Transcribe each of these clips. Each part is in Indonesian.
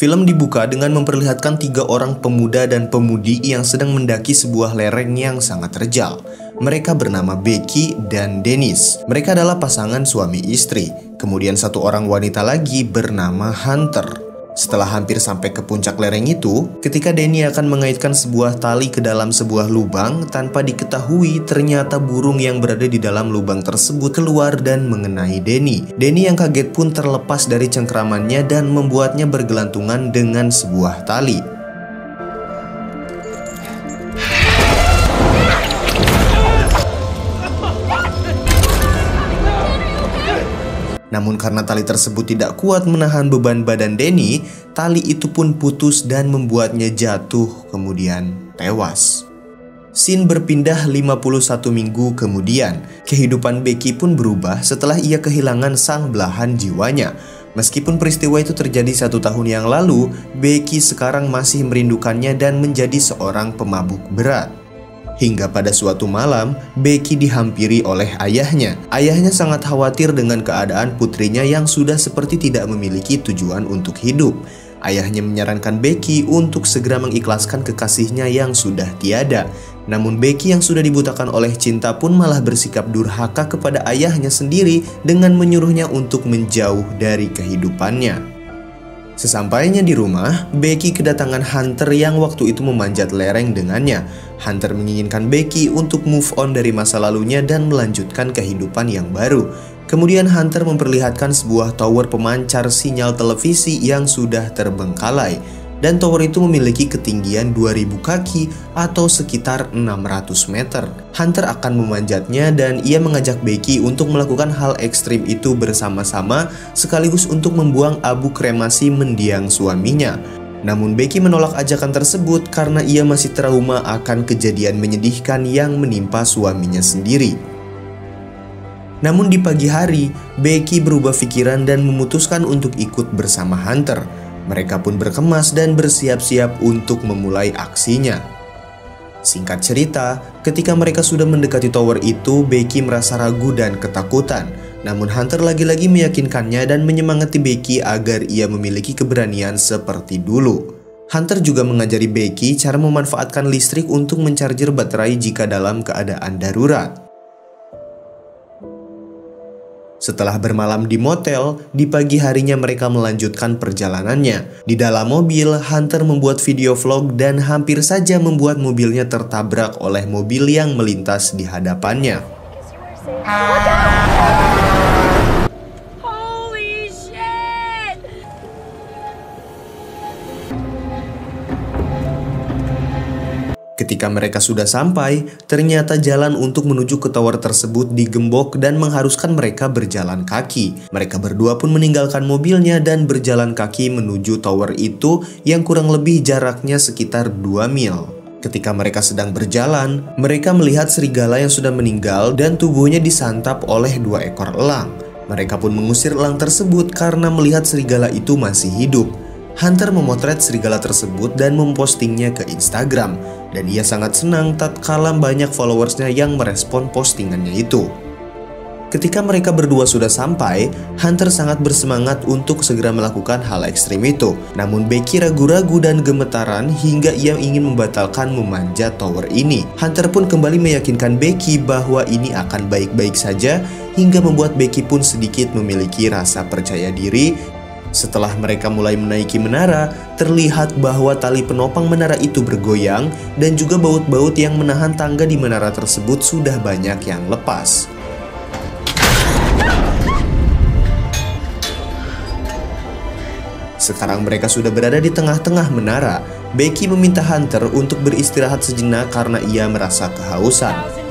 Film dibuka dengan memperlihatkan 3 orang pemuda dan pemudi yang sedang mendaki sebuah lereng yang sangat terjal. Mereka bernama Becky dan Dennis. Mereka adalah pasangan suami istri. Kemudian satu orang wanita lagi bernama Hunter. Setelah hampir sampai ke puncak lereng itu, ketika Denny akan mengaitkan sebuah tali ke dalam sebuah lubang, tanpa diketahui ternyata burung yang berada di dalam lubang tersebut keluar dan mengenai Denny. Denny yang kaget pun terlepas dari cengkramannya dan membuatnya bergelantungan dengan sebuah tali. Namun karena tali tersebut tidak kuat menahan beban badan Denny, tali itu pun putus dan membuatnya jatuh kemudian tewas. Scene berpindah 51 minggu kemudian. Kehidupan Becky pun berubah setelah ia kehilangan sang belahan jiwanya. Meskipun peristiwa itu terjadi 1 tahun yang lalu, Becky sekarang masih merindukannya dan menjadi seorang pemabuk berat. Hingga pada suatu malam, Becky dihampiri oleh ayahnya. Ayahnya sangat khawatir dengan keadaan putrinya yang sudah seperti tidak memiliki tujuan untuk hidup. Ayahnya menyarankan Becky untuk segera mengikhlaskan kekasihnya yang sudah tiada. Namun Becky yang sudah dibutakan oleh cinta pun malah bersikap durhaka kepada ayahnya sendiri dengan menyuruhnya untuk menjauh dari kehidupannya. Sesampainya di rumah, Becky kedatangan Hunter yang waktu itu memanjat lereng dengannya. Hunter menginginkan Becky untuk move on dari masa lalunya dan melanjutkan kehidupan yang baru. Kemudian Hunter memperlihatkan sebuah tower pemancar sinyal televisi yang sudah terbengkalai. Dan tower itu memiliki ketinggian 2000 kaki atau sekitar 600 meter. Hunter akan memanjatnya dan ia mengajak Becky untuk melakukan hal ekstrim itu bersama-sama sekaligus untuk membuang abu kremasi mendiang suaminya. Namun Becky menolak ajakan tersebut karena ia masih trauma akan kejadian menyedihkan yang menimpa suaminya sendiri. Namun di pagi hari, Becky berubah pikiran dan memutuskan untuk ikut bersama Hunter. Mereka pun berkemas dan bersiap-siap untuk memulai aksinya. Singkat cerita, ketika mereka sudah mendekati tower itu, Becky merasa ragu dan ketakutan. Namun Hunter lagi-lagi meyakinkannya dan menyemangati Becky agar ia memiliki keberanian seperti dulu. Hunter juga mengajari Becky cara memanfaatkan listrik untuk mencarger baterai jika dalam keadaan darurat. Setelah bermalam di motel, di pagi harinya mereka melanjutkan perjalanannya. Di dalam mobil, Hunter membuat video vlog dan hampir saja membuat mobilnya tertabrak oleh mobil yang melintas di hadapannya. Ketika mereka sudah sampai, ternyata jalan untuk menuju ke tower tersebut digembok dan mengharuskan mereka berjalan kaki. Mereka berdua pun meninggalkan mobilnya dan berjalan kaki menuju tower itu yang kurang lebih jaraknya sekitar 2 mil. Ketika mereka sedang berjalan, mereka melihat serigala yang sudah meninggal dan tubuhnya disantap oleh 2 ekor elang. Mereka pun mengusir elang tersebut karena melihat serigala itu masih hidup. Hunter memotret serigala tersebut dan mempostingnya ke Instagram. Dan ia sangat senang tatkala banyak followersnya yang merespon postingannya itu. Ketika mereka berdua sudah sampai, Hunter sangat bersemangat untuk segera melakukan hal ekstrim itu. Namun Becky ragu-ragu dan gemetaran hingga ia ingin membatalkan memanjat tower ini. Hunter pun kembali meyakinkan Becky bahwa ini akan baik-baik saja hingga membuat Becky pun sedikit memiliki rasa percaya diri. Setelah mereka mulai menaiki menara, terlihat bahwa tali penopang menara itu bergoyang dan juga baut-baut yang menahan tangga di menara tersebut sudah banyak yang lepas. Sekarang mereka sudah berada di tengah-tengah menara. Becky meminta Hunter untuk beristirahat sejenak karena ia merasa kehausan.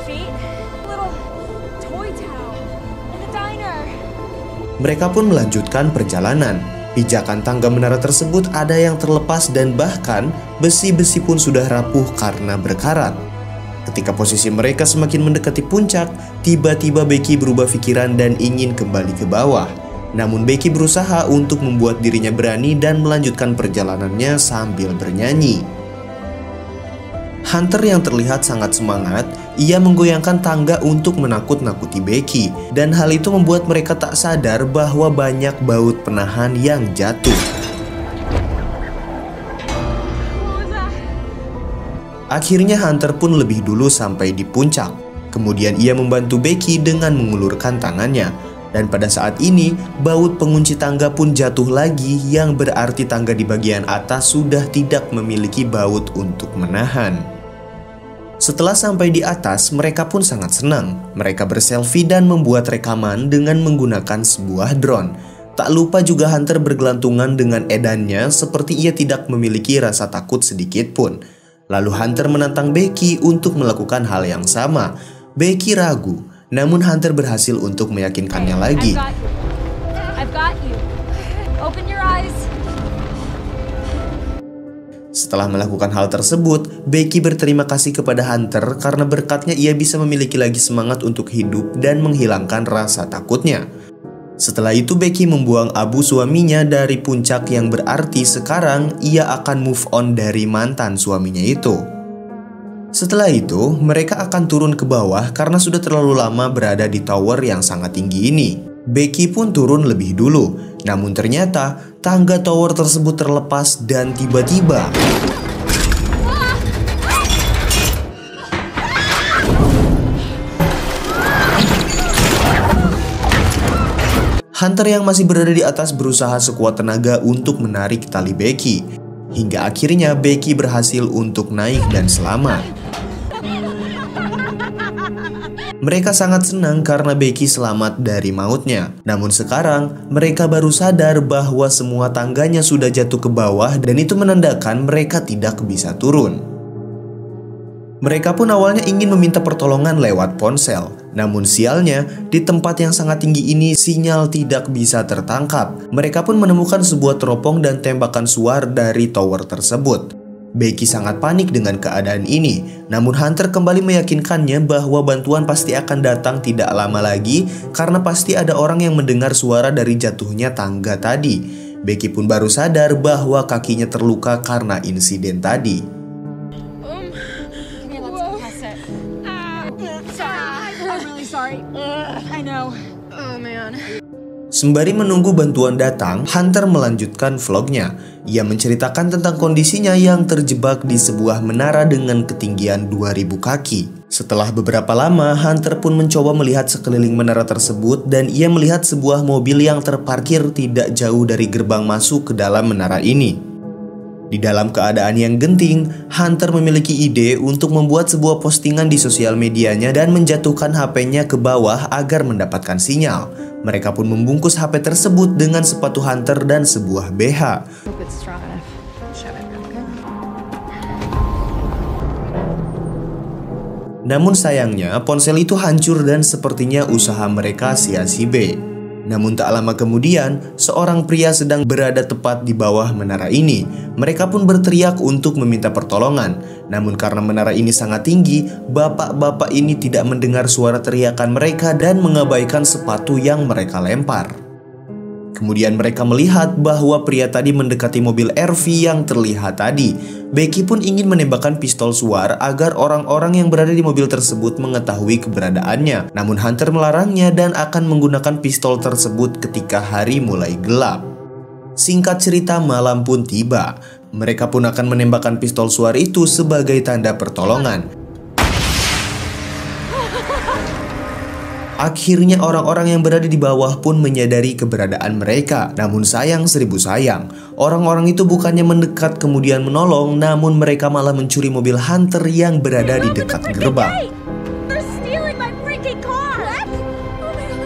Mereka pun melanjutkan perjalanan. Pijakan tangga menara tersebut ada yang terlepas dan bahkan besi-besi pun sudah rapuh karena berkarat. Ketika posisi mereka semakin mendekati puncak, tiba-tiba Becky berubah pikiran dan ingin kembali ke bawah. Namun Becky berusaha untuk membuat dirinya berani dan melanjutkan perjalanannya sambil bernyanyi. Hunter yang terlihat sangat semangat, ia menggoyangkan tangga untuk menakut-nakuti Becky. Dan hal itu membuat mereka tak sadar bahwa banyak baut penahan yang jatuh. Akhirnya Hunter pun lebih dulu sampai di puncak. Kemudian ia membantu Becky dengan mengulurkan tangannya. Dan pada saat ini, baut pengunci tangga pun jatuh lagi, yang berarti tangga di bagian atas sudah tidak memiliki baut untuk menahan. Setelah sampai di atas, mereka pun sangat senang. Mereka berselfie dan membuat rekaman dengan menggunakan sebuah drone. Tak lupa juga Hunter bergelantungan dengan edannya seperti ia tidak memiliki rasa takut sedikit pun. Lalu Hunter menantang Becky untuk melakukan hal yang sama. Becky ragu, namun Hunter berhasil untuk meyakinkannya lagi. I've got you. Open your eyes. Setelah melakukan hal tersebut, Becky berterima kasih kepada Hunter karena berkatnya ia bisa memiliki lagi semangat untuk hidup dan menghilangkan rasa takutnya. Setelah itu Becky membuang Abu suaminya dari puncak, yang berarti sekarang ia akan move on dari mantan suaminya itu. Setelah itu, mereka akan turun ke bawah karena sudah terlalu lama berada di tower yang sangat tinggi ini. Becky pun turun lebih dulu, namun ternyata tangga tower tersebut terlepas dan tiba-tiba Hunter yang masih berada di atas berusaha sekuat tenaga untuk menarik tali Becky. Hingga akhirnya Becky berhasil untuk naik dan selamat. Mereka sangat senang karena Becky selamat dari mautnya. Namun sekarang mereka baru sadar bahwa semua tangganya sudah jatuh ke bawah dan itu menandakan mereka tidak bisa turun. Mereka pun awalnya ingin meminta pertolongan lewat ponsel. Namun sialnya, di tempat yang sangat tinggi ini sinyal tidak bisa tertangkap. Mereka pun menemukan sebuah teropong dan tembakan suar dari tower tersebut. Becky sangat panik dengan keadaan ini. Namun Hunter kembali meyakinkannya bahwa bantuan pasti akan datang tidak lama lagi karena pasti ada orang yang mendengar suara dari jatuhnya tangga tadi. Becky pun baru sadar bahwa kakinya terluka karena insiden tadi. Sembari menunggu bantuan datang, Hunter melanjutkan vlognya. Ia menceritakan tentang kondisinya yang terjebak di sebuah menara dengan ketinggian 2000 kaki. Setelah beberapa lama, Hunter pun mencoba melihat sekeliling menara tersebut dan ia melihat sebuah mobil yang terparkir tidak jauh dari gerbang masuk ke dalam menara ini. Di dalam keadaan yang genting, Hunter memiliki ide untuk membuat sebuah postingan di sosial medianya dan menjatuhkan HP-nya ke bawah agar mendapatkan sinyal. Mereka pun membungkus HP tersebut dengan sepatu Hunter dan sebuah BH. Namun sayangnya, ponsel itu hancur dan sepertinya usaha mereka sia-sia. Namun tak lama kemudian, seorang pria sedang berada tepat di bawah menara ini. Mereka pun berteriak untuk meminta pertolongan. Namun karena menara ini sangat tinggi, bapak-bapak ini tidak mendengar suara teriakan mereka dan mengabaikan sepatu yang mereka lempar. Kemudian mereka melihat bahwa pria tadi mendekati mobil RV yang terlihat tadi. Becky pun ingin menembakkan pistol suar agar orang-orang yang berada di mobil tersebut mengetahui keberadaannya. Namun Hunter melarangnya dan akan menggunakan pistol tersebut ketika hari mulai gelap. Singkat cerita, malam pun tiba. Mereka pun akan menembakkan pistol suar itu sebagai tanda pertolongan. Akhirnya orang-orang yang berada di bawah pun menyadari keberadaan mereka. Namun sayang seribu sayang, orang-orang itu bukannya mendekat kemudian menolong, namun mereka malah mencuri mobil Hunter yang berada di dekat gerbang.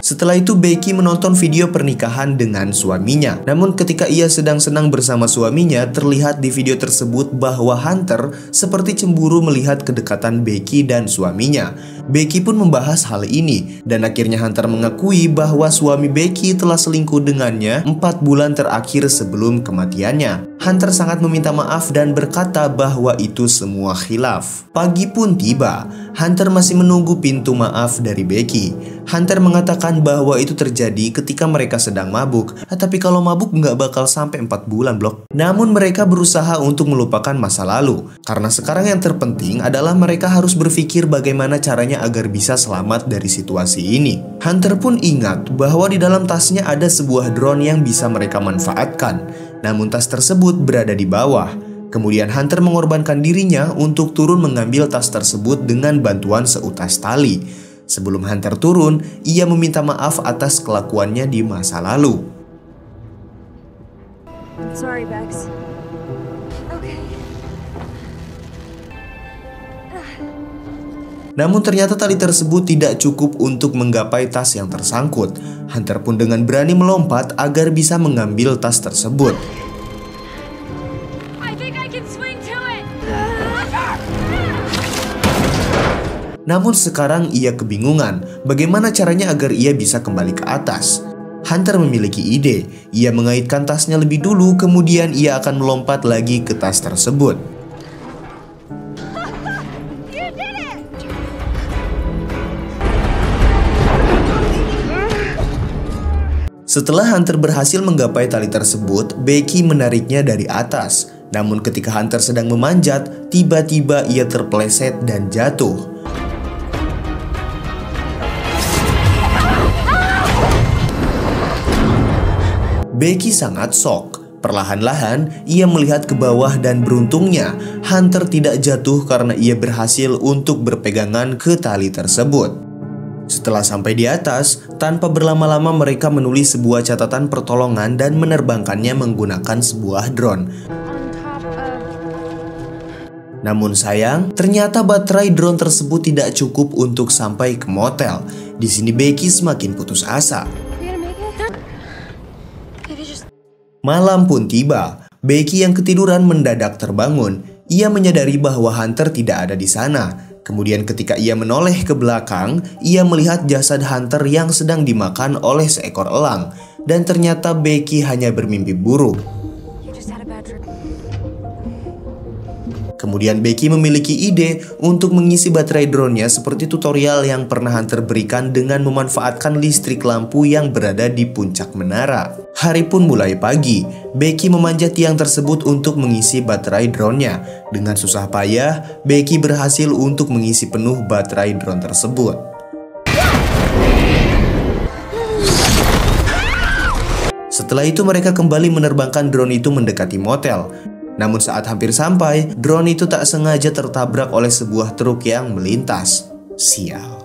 Setelah itu Becky menonton video pernikahan dengan suaminya. Namun ketika ia sedang senang bersama suaminya, terlihat di video tersebut bahwa Hunter seperti cemburu melihat kedekatan Becky dan suaminya. Becky pun membahas hal ini dan akhirnya Hunter mengakui bahwa suami Becky telah selingkuh dengannya 4 bulan terakhir sebelum kematiannya. Hunter sangat meminta maaf dan berkata bahwa itu semua khilaf. Pagi pun tiba. Hunter masih menunggu pintu maaf dari Becky. Hunter mengatakan bahwa itu terjadi ketika mereka sedang mabuk. Tapi kalau mabuk nggak bakal sampai 4 bulan blok. Namun mereka berusaha untuk melupakan masa lalu. Karena sekarang yang terpenting adalah mereka harus berpikir bagaimana caranya agar bisa selamat dari situasi ini. Hunter pun ingat bahwa di dalam tasnya ada sebuah drone yang bisa mereka manfaatkan. Namun tas tersebut berada di bawah. Kemudian Hunter mengorbankan dirinya untuk turun mengambil tas tersebut dengan bantuan seutas tali. Sebelum Hunter turun, ia meminta maaf atas kelakuannya di masa lalu. I'm sorry, Bex. Okay. Namun ternyata tali tersebut tidak cukup untuk menggapai tas yang tersangkut. Hunter pun dengan berani melompat agar bisa mengambil tas tersebut. I think I can swing to it. Namun sekarang ia kebingungan bagaimana caranya agar ia bisa kembali ke atas. Hunter memiliki ide. Ia mengaitkan tasnya lebih dulu, kemudian ia akan melompat lagi ke tas tersebut. You did it! Setelah Hunter berhasil menggapai tali tersebut, Becky menariknya dari atas. Namun ketika Hunter sedang memanjat, tiba-tiba ia terpeleset dan jatuh. Becky sangat shock. Perlahan-lahan ia melihat ke bawah dan beruntungnya Hunter tidak jatuh karena ia berhasil untuk berpegangan ke tali tersebut. Setelah sampai di atas, tanpa berlama-lama mereka menulis sebuah catatan pertolongan dan menerbangkannya menggunakan sebuah drone. On top of... Namun sayang, ternyata baterai drone tersebut tidak cukup untuk sampai ke motel. Di sini Becky semakin putus asa. You gonna make it? Maybe just... Malam pun tiba. Becky yang ketiduran mendadak terbangun. Ia menyadari bahwa Hunter tidak ada di sana. Kemudian ketika ia menoleh ke belakang, ia melihat jasad Hunter yang sedang dimakan oleh seekor elang. Dan ternyata Becky hanya bermimpi buruk. You just had a bad dream. Kemudian Becky memiliki ide untuk mengisi baterai drone-nya seperti tutorial yang pernah Hunter berikan dengan memanfaatkan listrik lampu yang berada di puncak menara. Hari pun mulai pagi. Becky memanjat tiang tersebut untuk mengisi baterai drone-nya. Dengan susah payah, Becky berhasil untuk mengisi penuh baterai drone tersebut. Setelah itu mereka kembali menerbangkan drone itu mendekati motel. Namun saat hampir sampai, drone itu tak sengaja tertabrak oleh sebuah truk yang melintas. Sial.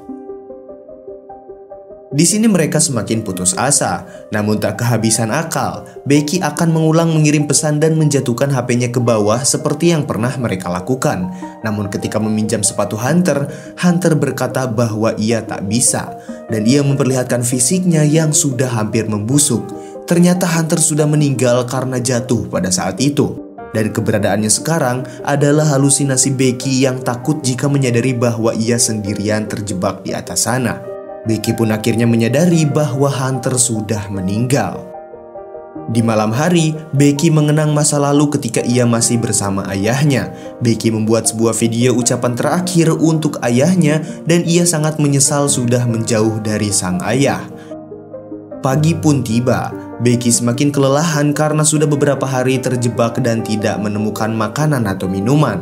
Di sini mereka semakin putus asa, namun tak kehabisan akal. Becky akan mengulang mengirim pesan dan menjatuhkan HP-nya ke bawah seperti yang pernah mereka lakukan. Namun ketika meminjam sepatu Hunter, Hunter berkata bahwa ia tak bisa. Dan ia memperlihatkan fisiknya yang sudah hampir membusuk. Ternyata Hunter sudah meninggal karena jatuh pada saat itu. Dan keberadaannya sekarang adalah halusinasi Becky yang takut jika menyadari bahwa ia sendirian terjebak di atas sana. Becky pun akhirnya menyadari bahwa Hunter sudah meninggal. Di malam hari, Becky mengenang masa lalu ketika ia masih bersama ayahnya. Becky membuat sebuah video ucapan terakhir untuk ayahnya dan ia sangat menyesal sudah menjauh dari sang ayah. Pagi pun tiba. Becky semakin kelelahan karena sudah beberapa hari terjebak dan tidak menemukan makanan atau minuman.